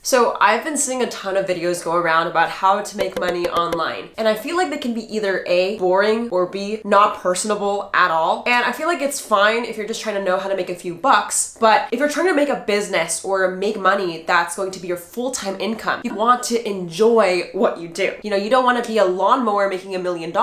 So I've been seeing a ton of videos go around about how to make money online, and I feel like they can be either A, boring, or B, not personable at all. And I feel like it's fine if you're just trying to know how to make a few bucks, but if you're trying to make a business or make money that's going to be your full-time income, you want to enjoy what you do. You know, you don't want to be a lawnmower making $1 million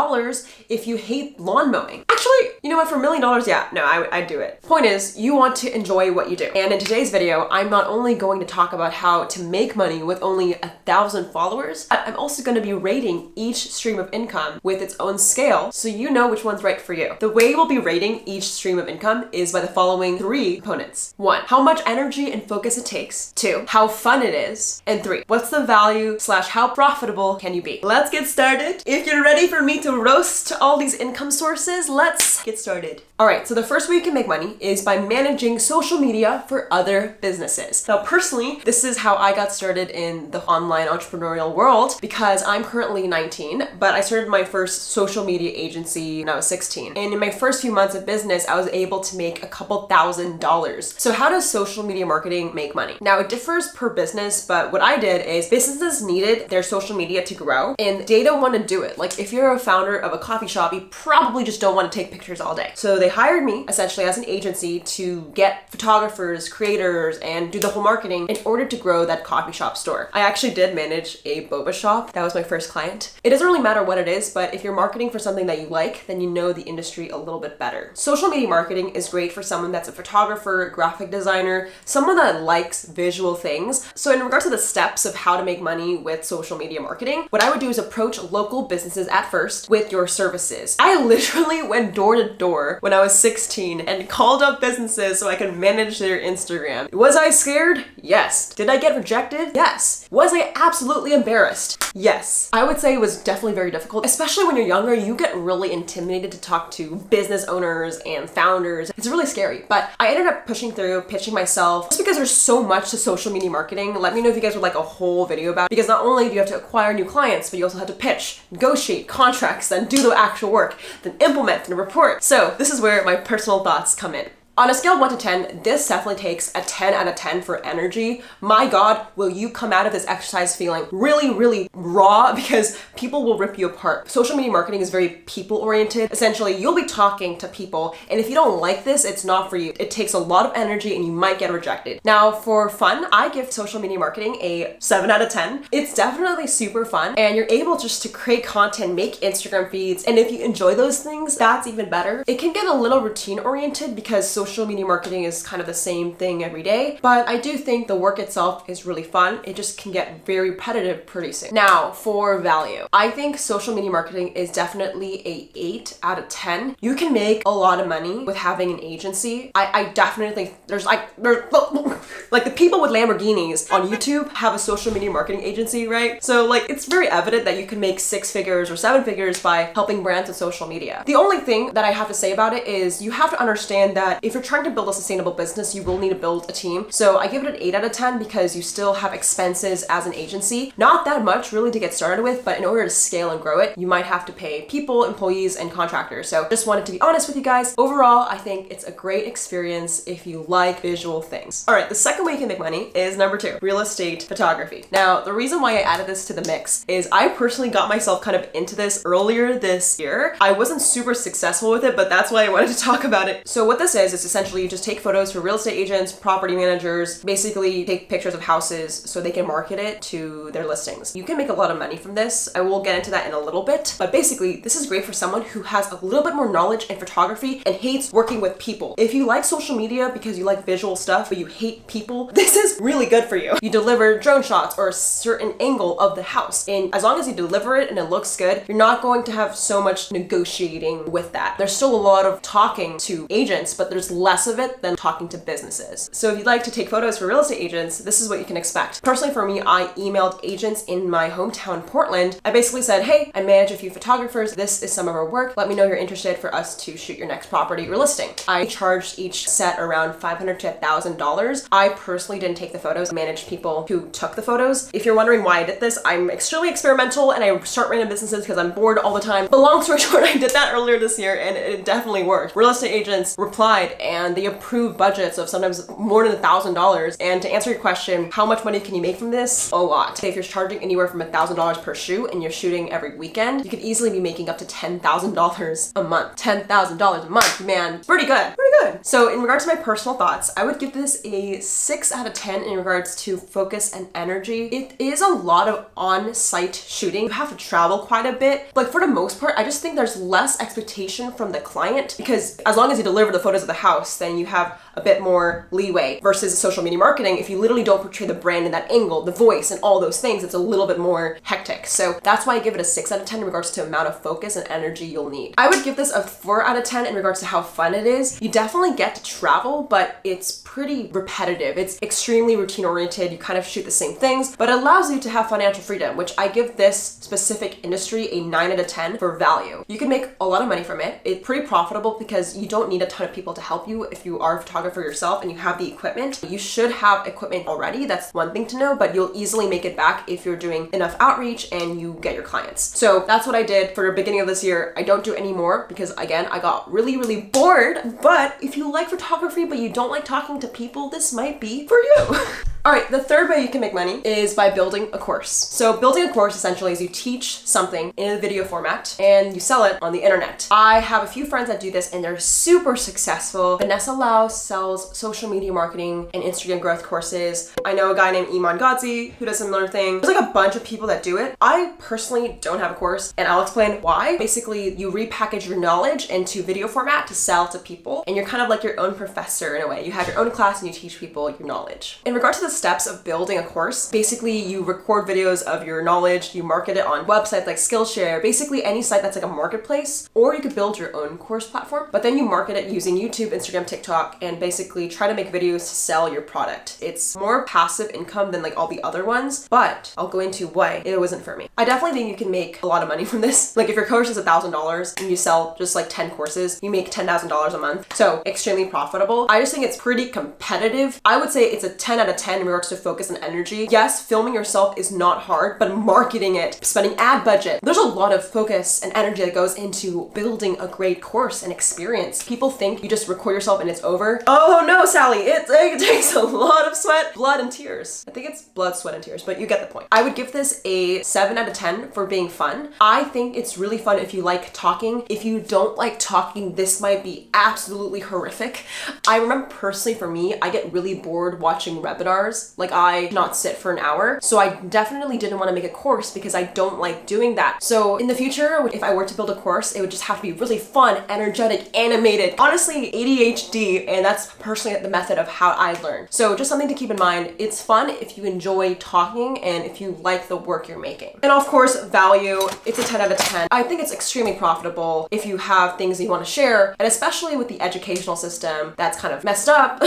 if you hate lawn mowing. Actually, you know what, for $1 million, yeah, no, I'd do it. Point is, you want to enjoy what you do. And in today's video, I'm not only going to talk about how to make money with only 1,000 followers, but I'm also going to be rating each stream of income with its own scale so you know which one's right for you. The way we'll be rating each stream of income is by the following 3 components. 1, how much energy and focus it takes. 2, how fun it is. And 3, what's the value / how profitable can you be? Let's get started. If you're ready for me to roast all these income sources, let's get started. All right, so the first way you can make money is by managing social media for other businesses. Now, personally, this is how I got started in the online entrepreneurial world because I'm currently 19, but I started my first social media agency when I was 16. And in my first few months of business, I was able to make a couple $1,000s. So how does social media marketing make money? Now, it differs per business, but what I did is businesses needed their social media to grow and they don't want to do it. Like if you're a founder of a coffee shop, you probably just don't want to take pictures all day. So they hired me essentially as an agency to get photographers, creators, and do the whole marketing in order to grow that coffee shop store. I actually did manage a boba shop. That was my first client. It doesn't really matter what it is, but if you're marketing for something that you like, then you know the industry a little bit better. Social media marketing is great for someone that's a photographer, graphic designer, someone that likes visual things. So in regards to the steps of how to make money with social media marketing, what I would do is approach local businesses at first with your services. I literally went door to door when I was 16 and called up businesses so I could manage their Instagram. Was I scared? Yes. Did I get rejected? Yes. Was I absolutely embarrassed? Yes. I would say it was definitely very difficult, especially when you're younger. You get really intimidated to talk to business owners and founders. It's really scary, but I ended up pushing through, pitching myself, just because there's so much to social media marketing. Let me know if you guys would like a whole video about it, because not only do you have to acquire new clients, but you also have to pitch, negotiate contracts, then do the actual work, then implement and report. So this is where my personal thoughts come in. On a scale of 1 to 10, this definitely takes a 10 out of 10 for energy. My God, will you come out of this exercise feeling really, really raw, because people will rip you apart. Social media marketing is very people-oriented. Essentially, you'll be talking to people, and if you don't like this, it's not for you. It takes a lot of energy and you might get rejected. Now, for fun, I give social media marketing a 7 out of 10. It's definitely super fun, and you're able just to create content, make Instagram feeds, and if you enjoy those things, that's even better. It can get a little routine-oriented because social media marketing is kind of the same thing every day, but I do think the work itself is really fun. It just can get very repetitive pretty soon. Now, for value, I think social media marketing is definitely a 8 out of 10. You can make a lot of money with having an agency. I definitely think there's like the people with Lamborghinis on YouTube have a social media marketing agency, right? So like it's very evident that you can make 6 figures or 7 figures by helping brands with social media. The only thing that I have to say about it is you have to understand that if you're trying to build a sustainable business, you will need to build a team. So I give it an 8 out of 10 because you still have expenses as an agency. Not that much really to get started with, but in order to scale and grow it, you might have to pay people, employees, and contractors. So just wanted to be honest with you guys. Overall, I think it's a great experience if you like visual things. All right, the second way you can make money is number 2, real estate photography. Now, the reason why I added this to the mix is I personally got myself kind of into this earlier this year. I wasn't super successful with it, but that's why I wanted to talk about it. So what this is essentially you just take photos for real estate agents, property managers, basically take pictures of houses so they can market it to their listings. You can make a lot of money from this. I will get into that in a little bit, but basically this is great for someone who has a little bit more knowledge in photography and hates working with people. If you like social media because you like visual stuff, but you hate people, this is really good for you. You deliver drone shots or a certain angle of the house, and as long as you deliver it and it looks good, you're not going to have so much negotiating with that. There's still a lot of talking to agents, but there's less of it than talking to businesses. So if you'd like to take photos for real estate agents, this is what you can expect. Personally for me, I emailed agents in my hometown, Portland. I basically said, hey, I manage a few photographers. This is some of our work. Let me know you're interested for us to shoot your next property or listing. I charged each set around $500 to $1,000. I personally didn't take the photos. I managed people who took the photos. If you're wondering why I did this, I'm extremely experimental and I start random businesses because I'm bored all the time. But long story short, I did that earlier this year and it definitely worked. Real estate agents replied website and they approve budgets of sometimes more than $1,000. And to answer your question, how much money can you make from this? A lot. If you're charging anywhere from $1,000 per shoot and you're shooting every weekend, you could easily be making up to $10,000 a month. $10,000 a month, man, pretty good, pretty good. So in regards to my personal thoughts, I would give this a 6 out of 10 in regards to focus and energy. It is a lot of on-site shooting. You have to travel quite a bit. Like for the most part, I just think there's less expectation from the client because as long as you deliver the photos of the house, then you have a bit more leeway versus social media marketing. If you literally don't portray the brand in that angle, the voice and all those things, it's a little bit more hectic. So that's why I give it a 6 out of 10 in regards to amount of focus and energy you'll need. I would give this a 4 out of 10 in regards to how fun it is. You definitely get to travel, but it's pretty repetitive. It's extremely routine oriented. You kind of shoot the same things, but it allows you to have financial freedom, which I give this specific industry a 9 out of 10 for value. You can make a lot of money from it. It's pretty profitable because you don't need a ton of people to help you if you are a photographer yourself and you have the equipment. You should have equipment already. That's one thing to know, but you'll easily make it back if you're doing enough outreach and you get your clients. So that's what I did for the beginning of this year. I don't do any more because again, I got really bored. But if you like photography, but you don't like talking to people, this might be for you. All right, the third way you can make money is by building a course. So building a course essentially is you teach something in a video format and you sell it on the internet. I have a few friends that do this and they're super successful. Vanessa Lau sells social media marketing and Instagram growth courses. I know a guy named Iman Gadzhi who does similar thing. There's like a bunch of people that do it. I personally don't have a course and I'll explain why. Basically, you repackage your knowledge into video format to sell to people and you're kind of like your own professor in a way. You have your own class and you teach people your knowledge. In regard to the steps of building a course, basically you record videos of your knowledge, you market it on websites like Skillshare, basically any site that's like a marketplace, or you could build your own course platform, but then you market it using YouTube, Instagram, TikTok, and basically try to make videos to sell your product. It's more passive income than like all the other ones, but I'll go into why it wasn't for me. I definitely think you can make a lot of money from this. Like if your course is $1,000 and you sell just like 10 courses, you make $10,000 a month. So extremely profitable. I just think it's pretty competitive. I would say it's a 10 out of 10 in regards to focus and energy. Yes, filming yourself is not hard, but marketing it, spending ad budget, there's a lot of focus and energy that goes into building a great course and experience. People think you just record yourself and it's over. Oh no, Sally, it takes a lot of sweat, blood, and tears. I think it's blood, sweat, and tears, but you get the point. I would give this a 7 out of 10 for being fun. I think it's really fun if you like talking. If you don't like talking, this might be absolutely horrific. I remember personally for me, I get really bored watching webinars. Like I cannot sit for an hour. So I definitely didn't want to make a course because I don't like doing that. So in the future, if I were to build a course, it would just have to be really fun, energetic, animated, honestly ADHD, and that's personally the method of how I learn. So just something to keep in mind. It's fun if you enjoy talking and if you like the work you're making. And of course, value, it's a 10 out of 10. I think it's extremely profitable if you have things that you want to share, and especially with the educational system that's kind of messed up.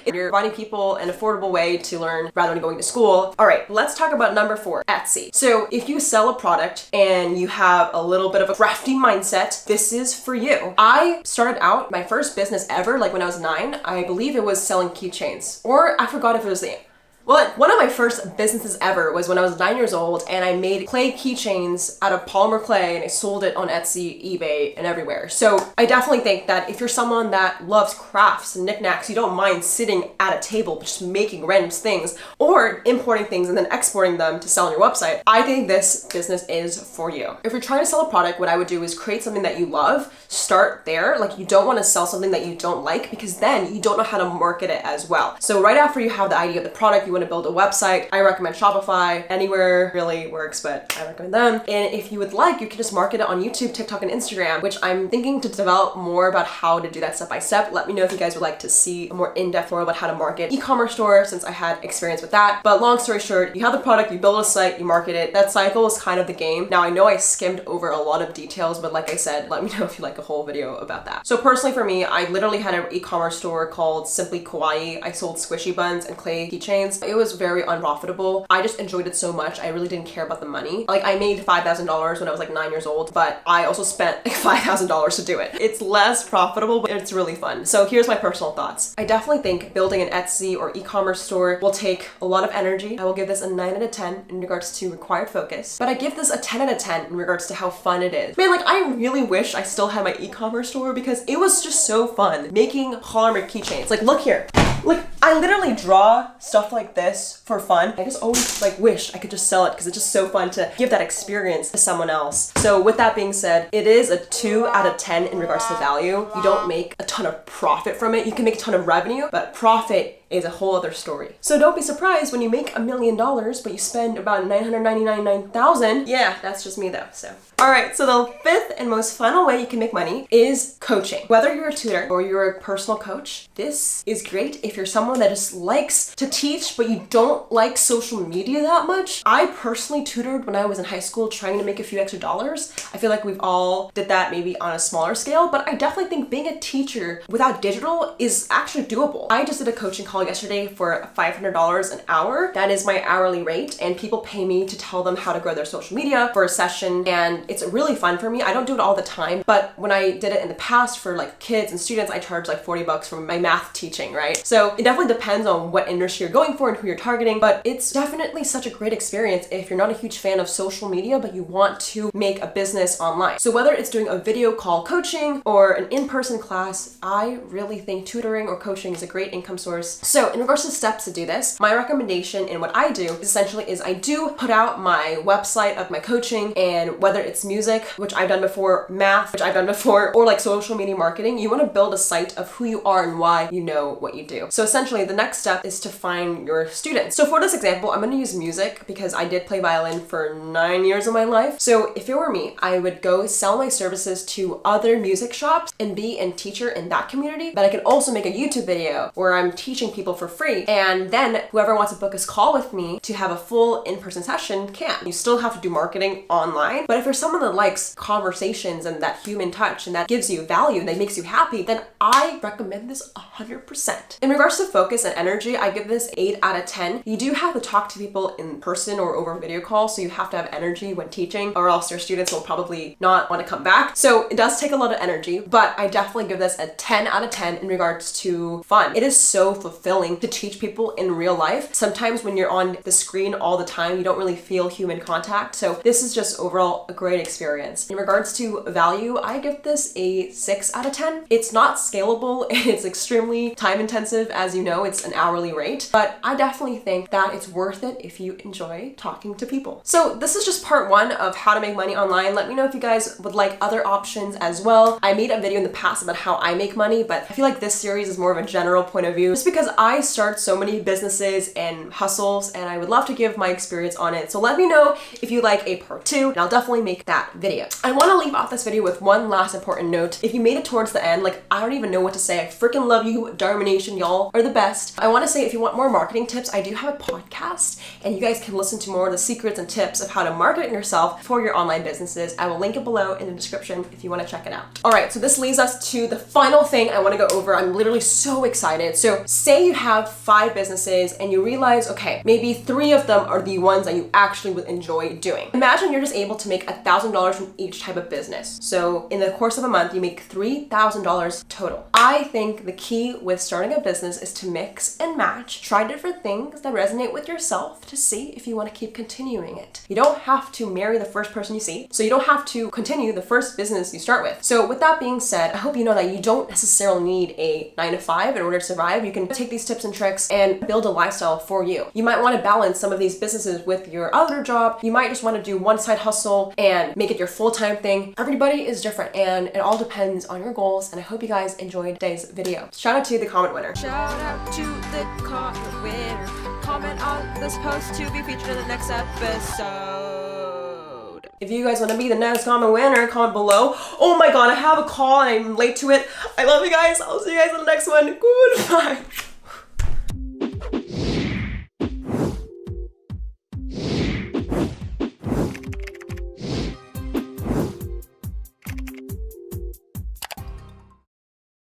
If you're providing people an affordable way to learn rather than going to school. All right, let's talk about number 4, Etsy. So if you sell a product and you have a little bit of a crafty mindset, this is for you. I started out my first business ever, like when I was 9, I believe it was selling keychains, or I forgot if it was the Well, one of my first businesses ever was when I was 9 years old and I made clay keychains out of polymer clay and I sold it on Etsy, eBay, and everywhere. So I definitely think that if you're someone that loves crafts and knickknacks, you don't mind sitting at a table just making random things or importing things and then exporting them to sell on your website, I think this business is for you. If you're trying to sell a product, what I would do is create something that you love, start there. Like you don't want to sell something that you don't like because then you don't know how to market it as well. So right after you have the idea of the product, you want to build a website, I recommend Shopify. Anywhere really works, but I recommend them. And if you would like, you can just market it on YouTube, TikTok, and Instagram, which I'm thinking to develop more about how to do that step by step. Let me know if you guys would like to see a more in-depth more about how to market e-commerce store, since I had experience with that. But long story short, you have the product, you build a site, you market it. That cycle is kind of the game. Now I know I skimmed over a lot of details, but like I said, let me know if you like a whole video about that. So personally for me, I literally had an e-commerce store called Simply Kawaii. I sold squishy buns and clay keychains. It was very unprofitable. I just enjoyed it so much. I really didn't care about the money. Like I made $5,000 when I was like 9 years old, but I also spent like $5,000 to do it. It's less profitable, but it's really fun. So here's my personal thoughts. I definitely think building an Etsy or e-commerce store will take a lot of energy. I will give this a 9 out of 10 in regards to required focus, but I give this a 10 out of 10 in regards to how fun it is. Man, like I really wish I still had my e-commerce store because it was just so fun making polymer keychains. Like look here. Like I literally draw stuff like this for fun. I just always like wish I could just sell it because it's just so fun to give that experience to someone else. So with that being said, it is a 2 out of 10 in regards to value. You don't make a ton of profit from it. You can make a ton of revenue, but profit is a whole other story. So don't be surprised when you make $1 million, but you spend about $999,000. Yeah, that's just me though, so. All right, so the fifth and most final way you can make money is coaching. Whether you're a tutor or you're a personal coach, this is great if you're someone that just likes to teach, but you don't like social media that much. I personally tutored when I was in high school trying to make a few extra dollars. I feel like we've all did that maybe on a smaller scale, but I definitely think being a teacher without digital is actually doable. I just did a coaching call yesterday for $500 an hour. That is my hourly rate, and people pay me to tell them how to grow their social media for a session, and it's really fun for me. I don't do it all the time, but when I did it in the past for like kids and students, I charge like $40 for my math teaching, right? So it definitely depends on what industry you're going for and who you're targeting, but it's definitely such a great experience if you're not a huge fan of social media, but you want to make a business online. So whether it's doing a video call coaching or an in-person class, I really think tutoring or coaching is a great income source. So in regards to steps to do this, my recommendation in what I do essentially is I do put out my website of my coaching, and whether it's music, which I've done before, math, which I've done before, or like social media marketing, you want to build a site of who you are and why you know what you do. So essentially the next step is to find your students. So for this example, I'm going to use music because I did play violin for 9 years of my life. So if it were me, I would go sell my services to other music shops and be a teacher in that community. But I can also make a YouTube video where I'm teaching people for free, and then whoever wants to book a call with me to have a full in-person session can. You still have to do marketing online, but if you're someone that likes conversations and that human touch and that gives you value and that makes you happy, then I recommend this 100%. In regards to focus and energy, I give this 8 out of 10. You do have to talk to people in person or over video call, so you have to have energy when teaching, or else your students will probably not want to come back. So it does take a lot of energy, but I definitely give this a 10 out of 10 in regards to fun. It is so fulfilling to teach people in real life. Sometimes when you're on the screen all the time, you don't really feel human contact. So this is just overall a great experience. In regards to value, I give this a 6 out of 10. It's not scalable and it's extremely time intensive. As you know, it's an hourly rate, but I definitely think that it's worth it if you enjoy talking to people. So this is just part 1 of how to make money online. Let me know if you guys would like other options as well. I made a video in the past about how I make money, but I feel like this series is more of a general point of view just because I start so many businesses and hustles and I would love to give my experience on it. So let me know if you like a part 2 and I'll definitely make that video. I want to leave off this video with one last important note. If you made it towards the end, like I don't even know what to say. I freaking love you, Dharma Nation. Y'all are the best. I want to say if you want more marketing tips, I do have a podcast and you guys can listen to more of the secrets and tips of how to market yourself for your online businesses. I will link it below in the description if you want to check it out. All right, so this leads us to the final thing I want to go over. I'm literally so excited. So say you have 5 businesses and you realize, okay, maybe 3 of them are the ones that you actually would enjoy doing. Imagine you're just able to make $1,000 from each type of business. So in the course of a month, you make $3,000 total. I think the key with starting a business is to mix and match, try different things that resonate with yourself to see if you want to keep continuing it. You don't have to marry the first person you see, so you don't have to continue the first business you start with. So with that being said, I hope you know that you don't necessarily need a 9 to 5 in order to survive. You can take these tips and tricks and build a lifestyle for you. You might want to balance some of these businesses with your other job. You might just want to do one side hustle and make it your full-time thing. Everybody is different and it all depends on your goals, and I hope you guys enjoyed today's video. Shout out to the comment winner. Shout out to the comment winner. Comment on this post to be featured in the next episode. If you guys want to be the next comment winner, comment below. Oh my god, I have a call and I'm late to it. I love you guys. I'll see you guys in the next one. Goodbye.